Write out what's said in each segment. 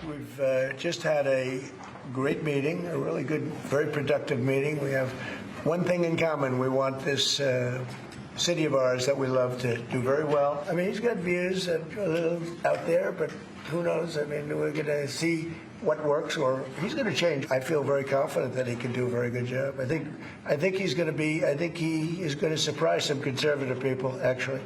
We've just had a great meeting, a really good, very productive meeting. We have one thing in common. We want this city of ours that we love to do very well. I mean, he's got views that are a little out there, but who knows? I mean, we're going to see what works, or he's going to change. I feel very confident that he can do a very good job. I think he's going to be. I think he is going to surprise some conservative people, actually.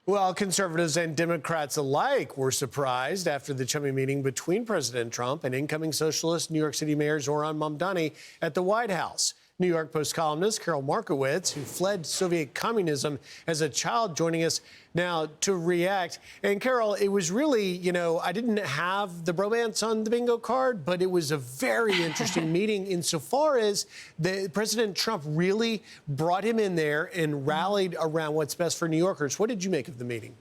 Well, conservatives and Democrats alike were surprised after the chummy meeting between President Trump and incoming socialist New York City Mayor Zohran Mamdani at the White House. New York Post columnist Karol Markowicz, who fled Soviet communism as a child, joining us now to react. And Karol, it was really, you know, I didn't have the bromance on the bingo card, but it was a very interesting meeting insofar as President Trump really brought him in there and rallied around what's best for New Yorkers. What did you make of the meeting?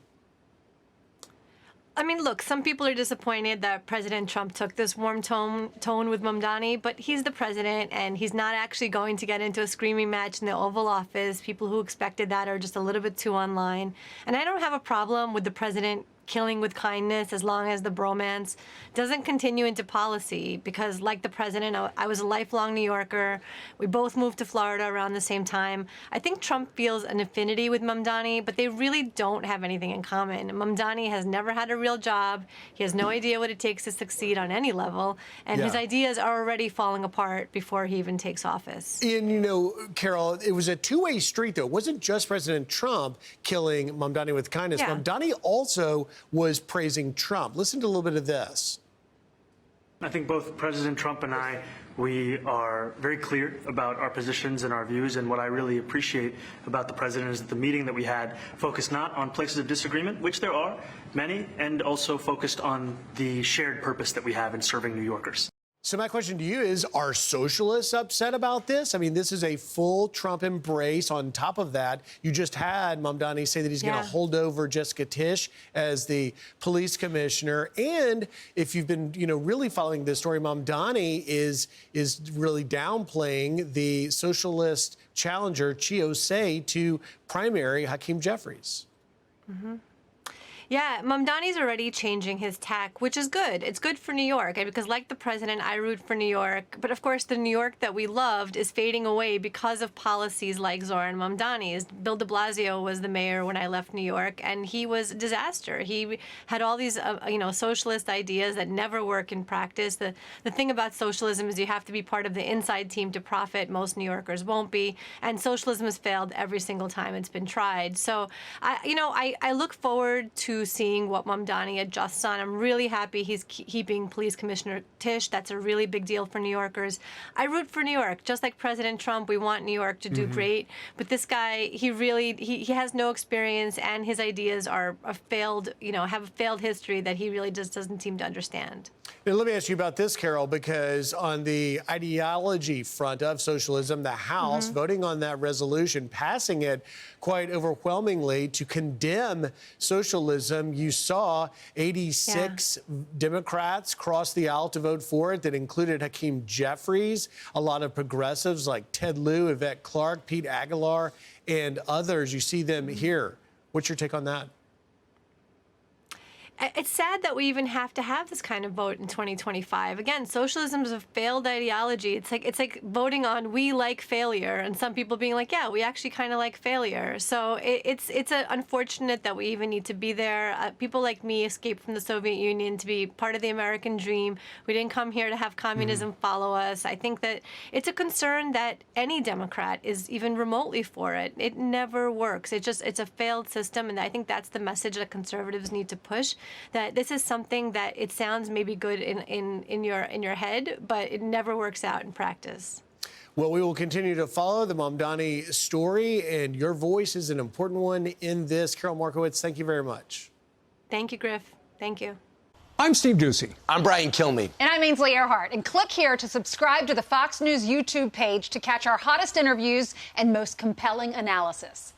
I mean, look, some people are disappointed that President Trump took this warm tone with Mamdani, but he's the president, and he's not actually going to get into a screaming match in the Oval Office. People who expected that are just a little bit too online. And I don't have a problem with the president killing with kindness as long as the bromance doesn't continue into policy, because like the president, I was a lifelong New Yorker. We both moved to Florida around the same time. I think Trump feels an affinity with Mamdani, but they really don't have anything in common. Mamdani has never had a real job. He has no idea what it takes to succeed on any level, and his ideas are already falling apart before he even takes office. And, you know, Karol, it was a two-way street, though. It wasn't just President Trump killing Mamdani with kindness. Yeah. Mamdani also was praising Trump. Listen to a little bit of this. I think both President Trump and I, we are very clear about our positions and our views, and what I really appreciate about the president is that the meeting that we had focused not on places of disagreement, which there are many, and also focused on the shared purpose that we have in serving New Yorkers. So my question to you is, are socialists upset about this? I mean, this is a full Trump embrace. On top of that, you just had Mamdani say that he's going to hold over Jessica Tisch as the police commissioner. And if you've been, you know, really following this story, Mamdani is really downplaying the socialist challenger, Chio Say, to primary Hakeem Jeffries. Mm-hmm. Yeah, Mamdani's already changing his tack, which is good. It's good for New York, because like the president, I root for New York. But of course, the New York that we loved is fading away because of policies like Zohran Mamdani's. Bill de Blasio was the mayor when I left New York, and he was a disaster. He had all these, socialist ideas that never work in practice. The thing about socialism is you have to be part of the inside team to profit. Most New Yorkers won't be, and socialism has failed every single time it's been tried. So, I look forward to seeing what Mamdani adjusts on. I'm really happy he's keeping Police Commissioner Tisch. That's a really big deal for New Yorkers. I root for New York. Just like President Trump, we want New York to do great. But this guy, he has no experience, and his ideas are have a failed history that he really just doesn't seem to understand. Now, let me ask you about this, Karol, because on the ideology front of socialism, the House voting on that resolution, passing it quite overwhelmingly to condemn socialism. You saw 86 Democrats cross the aisle to vote for it. That included Hakeem Jeffries, a lot of progressives like Ted Lieu, Yvette Clarke, Pete Aguilar, and others. You see them here. What's your take on that? It's sad that we even have to have this kind of vote in 2025. Again, socialism is a failed ideology. It's like voting on "we like failure," and some people being like, "Yeah, we actually kind of like failure." So it's unfortunate that we even need to be there. People like me escaped from the Soviet Union to be part of the American dream. We didn't come here to have communism follow us. I think that it's a concern that any Democrat is even remotely for it. It never works. It's a failed system, and I think that's the message that conservatives need to push. That this is something that it sounds maybe good in your head, but it never works out in practice. Well, we will continue to follow the Mamdani story, and your voice is an important one in this. Karol Markowicz, thank you very much. Thank you, Griff. Thank you. I'm Steve Doocy. I'm Brian Kilmeade. And I'm Ainsley Earhart. And click here to subscribe to the Fox News YouTube page to catch our hottest interviews and most compelling analysis.